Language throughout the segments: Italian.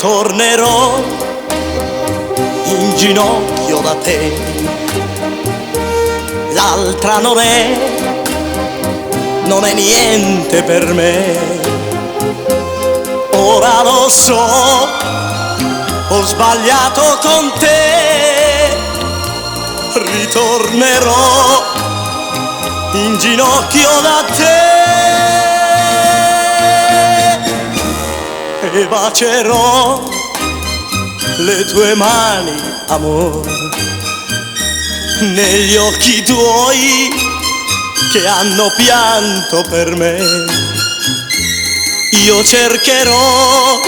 ritornerò in ginocchio da te. L'altra non è niente per me. Ora lo so, ho sbagliato con te. Ritornerò in ginocchio da te e bacerò le tue mani, amore, negli occhi tuoi che hanno pianto per me. Io cercherò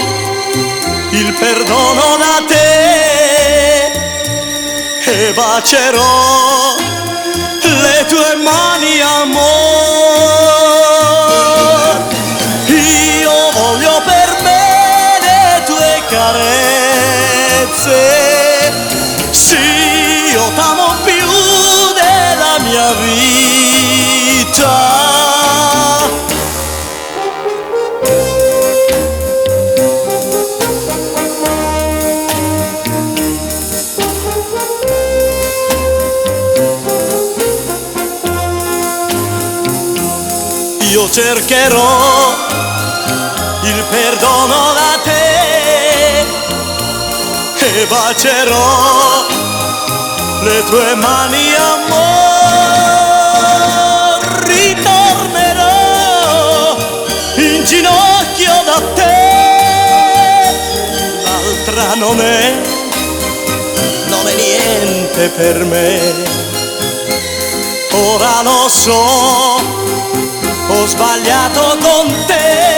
il perdono da te e bacerò le tue mani, amor. Io voglio per me le tue carezze. Sì, io t'amo più della mia vita. Io cercherò il perdono da te e bacerò le tue mani, amor. Ritornerò in ginocchio da te. L'altra non è niente per me. Ora lo so, ho sbagliato con te.